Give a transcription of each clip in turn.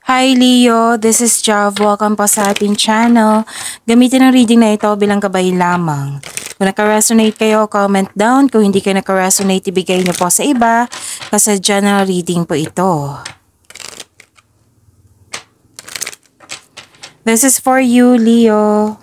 Hi Leo, this is Jav. Welcome po sa ating channel. Gamitin ang reading na ito bilang gabay lamang. Kung naka-resonate kayo, comment down. Kung hindi kayo naka-resonate, ibigay niyo po sa iba kasi general reading po ito. This is for you, Leo.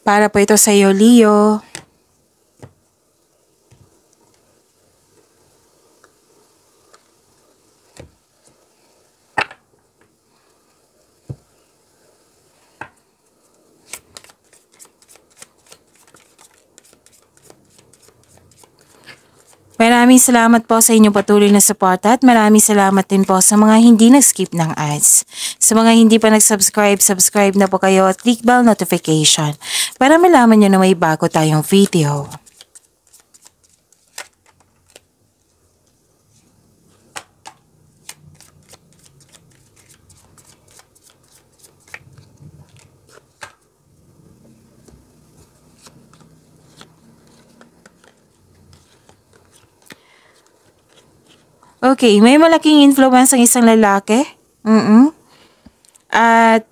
Para po ito sa iyo, Leo. Maraming salamat po sa inyong patuloy na suporta at maraming salamat din po sa mga hindi nag-skip ng ads. Sa mga hindi pa nag-subscribe, subscribe na po kayo at click bell notification para malaman nyo na may bago tayong video. Okay, may malaking influence ang isang lalaki. At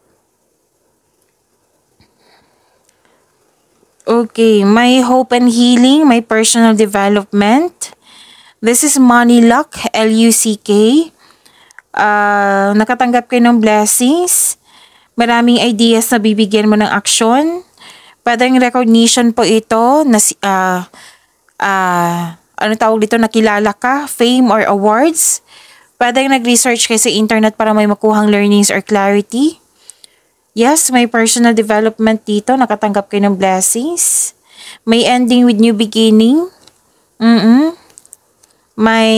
okay, may hope and healing, may personal development. This is money luck, L-U-C-K. Nakatanggap kayo ng blessings. Maraming ideas na bibigyan mo ng aksyon. Pwedeng recognition po ito na ano tawag dito, nakilala ka, fame or awards. Pwedeng nag-research kayo sa internet para may makuhang learnings or clarity. Yes, may personal development dito, nakatanggap kayo ng blessings. May ending with new beginning. May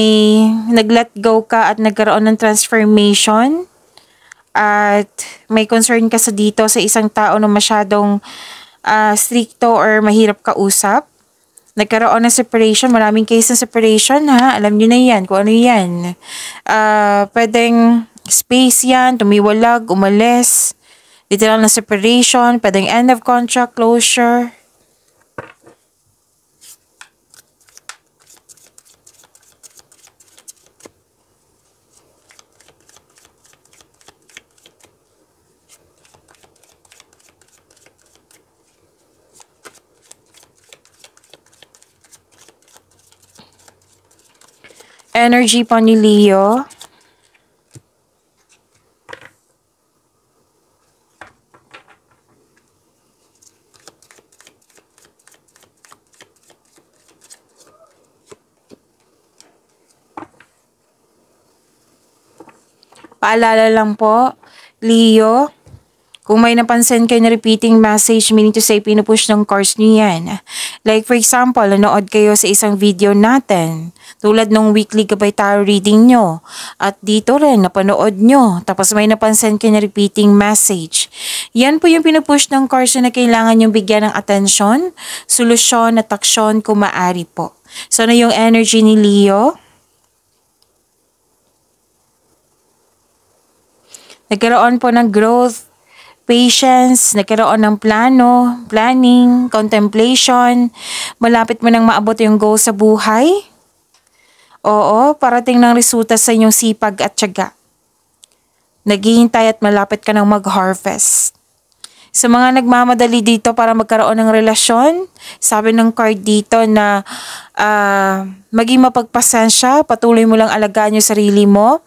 nag-let go ka at nagkaroon ng transformation. At may concern ka sa dito sa isang tao na masyadong stricto or mahirap kausap. Nagkaroon ng separation, maraming case ng separation ha, alam niyo na yan, kung ano yan. Pwedeng space yan, tumiwalag, umalis, literal na separation, pwedeng end of contract, closure. Energy po ni Leo. Paalala lang po, Leo, kung may napansin kayo na repeating message, meaning to say, pinupush ng course nyo yan. Like for example, nanood kayo sa isang video natin, tulad nung weekly gabay tarot reading nyo. At dito rin, napanood nyo. Tapos may napansin kayo na repeating message. Yan po yung pinupush ng course na kailangan yung bigyan ng atensyon, solusyon at aksyon kung maaari po. So, ano yung energy ni Leo? Nagkaroon po ng growth, patience, nagkaroon ng plano, planning, contemplation, malapit mo nang maabot yung goal sa buhay. Oo, parating ng resulta sa inyong sipag at tiyaga. Naghihintay at malapit ka nang mag-harvest. Sa mga nagmamadali dito para magkaroon ng relasyon, sabi ng card dito na maging mapagpasensya, patuloy mo lang alagaan yung sarili mo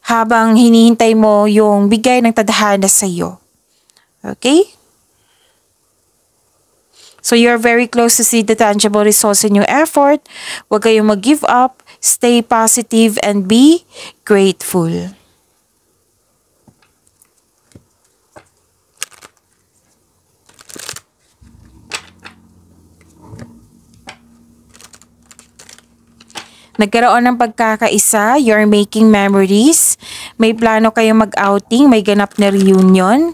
habang hinihintay mo yung bigay ng tadhana sa iyo. Okay? So you're very close to see the tangible results in your effort. Huwag kayong mag-give up. Stay positive and be grateful. Nagkaroon ng pagkakaisa, you're making memories, may plano kayong mag-outing, may ganap na reunion.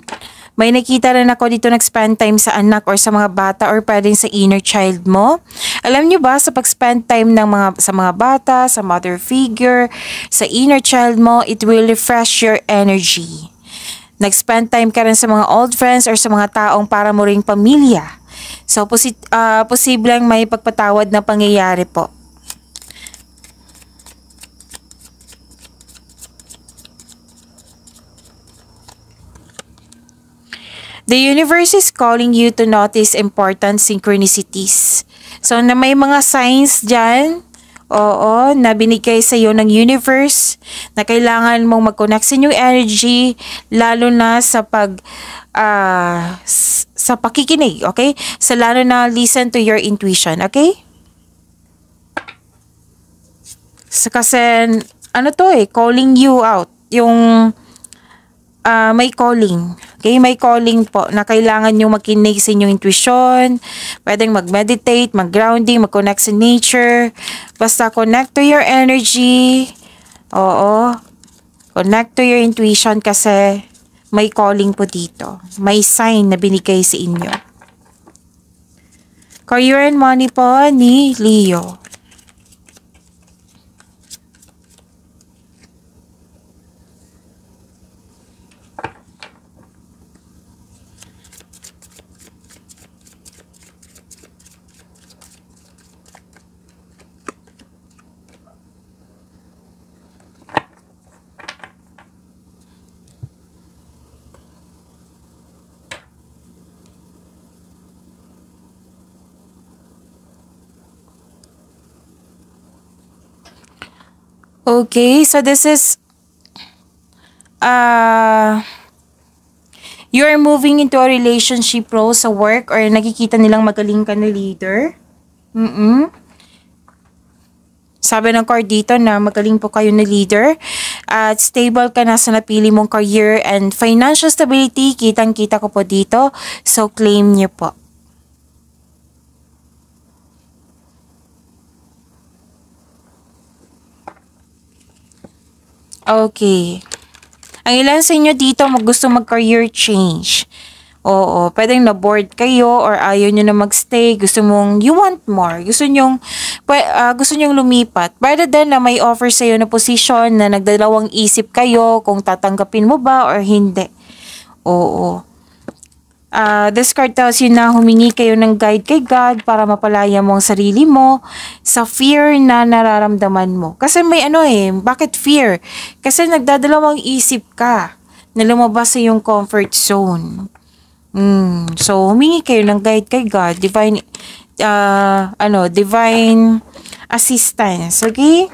May nakita rin ako dito nag-spend time sa anak or sa mga bata or pwedeng sa inner child mo. Alam nyo ba sa pag-spend time sa mga bata, sa mother figure, sa inner child mo, it will refresh your energy. Nag-spend time ka rin sa mga old friends or sa mga taong para mo ring pamilya. So, posibleng may pagpatawad na pangyayari po. The universe is calling you to notice important synchronicities. So, na may mga signs dyan, oo, na binigay sa iyo ng universe, na kailangan mong mag-connect sa new energy, lalo na sa pakikinig, okay? Lalo na listen to your intuition, okay? Kasi, calling you out. Yung may calling. Okay, may calling po na kailangan nyo makinig sa inyong intuition. Pwedeng mag-meditate, mag-grounding, mag-connect sa nature. Basta connect to your energy. Oo. Connect to your intuition kasi may calling po dito. May sign na binigay sa inyo. Career and money po ni Leo. Okay, so this is you're moving into a relationship role sa work or nakikita nilang magaling ka na leader. Sabi ng card dito na magaling po kayo na leader at stable ka na sa napili mong career and financial stability, kitang-kita ko po dito. So, claim niyo po. Okay. Ang ilan sa inyo dito gusto mag-career change. Oo, pwedeng na-bored kayo or ayaw nyo na magstay. You want more. Gusto nyong lumipat. Pwede din na may offer sa'yo na position na nagdalawang isip kayo kung tatanggapin mo ba or hindi. Oo. This card tells you na humingi kayo ng guide kay God para mapalaya mo ang sarili mo sa fear na nararamdaman mo. Kasi may bakit fear? Kasi nagdadalawang isip ka na lumabas sa iyong comfort zone. So, humingi kayo ng guide kay God, divine assistance, okay?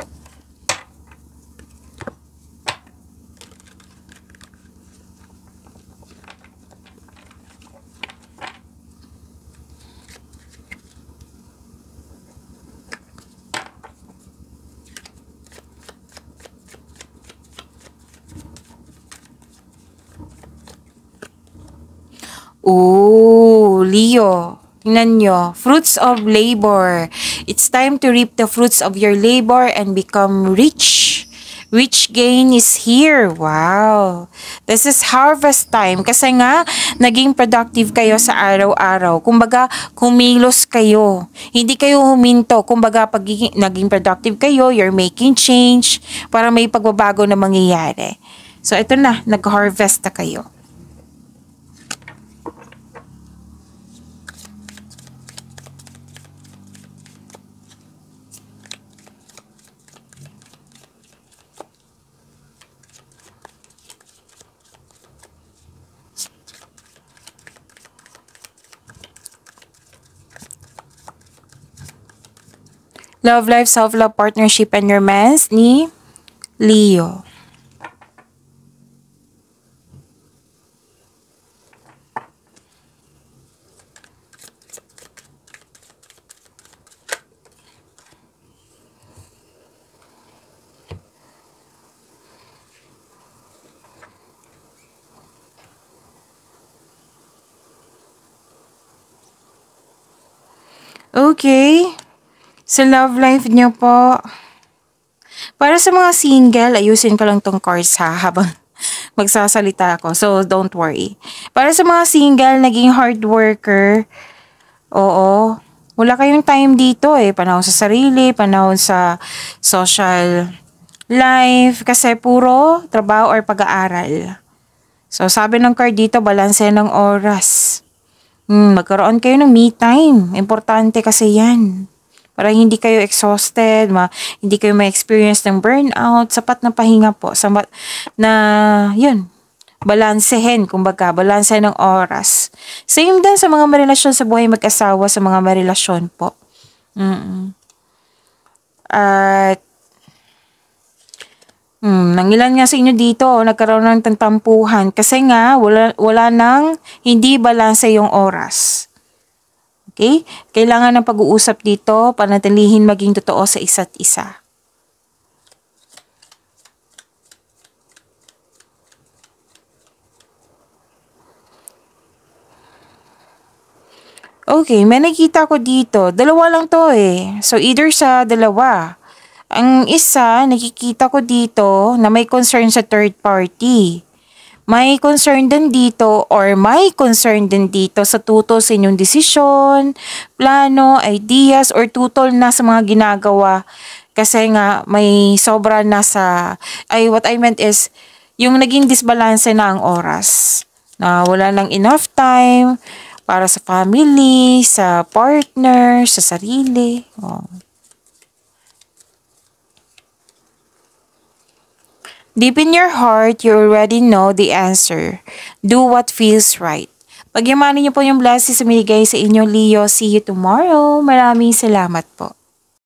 Oh, Leo. Tingnan nyo. Fruits of labor. It's time to reap the fruits of your labor and become rich. Rich gain is here. Wow. This is harvest time. Kasi nga, naging productive kayo sa araw-araw. Kumbaga, kumilos kayo. Hindi kayo huminto. Kumbaga, pag naging productive kayo, you're making change para may pagbabago na mangyayari. So, ito na. Nag-harvest na kayo. Love life, self-love, partnership, and romance ni Leo. Okay. Sa love life niyo po, Para sa mga single, ayusin ko lang tong cards ha habang magsasalita ako. So, don't worry. Para sa mga single, naging hard worker, oo, wala kayong time dito eh. Panahon sa sarili, panahon sa social life, kasi puro trabaho or pag-aaral. So, sabi ng card dito, balanse ng oras. Magkaroon kayo ng me time. Importante kasi yan. Para hindi kayo exhausted, hindi kayo ma-experience ng burnout, sapat na pahinga po. Na, yun, balansehin, kumbaga, balanse ng oras. Same din sa mga marelasyon sa buhay mag-asawa, sa mga marelasyon po. At, nangilan nga sa inyo dito, nagkaroon ng tampuhan kasi nga, wala nang hindi balanse yung oras. Okay? Kailangan ng pag-uusap dito, panatilihin maging totoo sa isa't isa. Okay, may nakita ko dito. Dalawa lang to eh. So, either sa dalawa. Ang isa, nakikita ko dito na may concern sa third party. May concern din dito or may concern din dito sa tutol sa inyong desisyon, plano, ideas, or tutol na sa mga ginagawa. Kasi nga may sobra na sa, what I meant is, yung naging disbalance na ang oras. Na wala nang enough time para sa family, sa partner, sa sarili. Deep in your heart, you already know the answer. Do what feels right. Pagyamanin niyo po yung blessings sa minigay sa inyo, Leo. See you tomorrow. Maraming salamat po.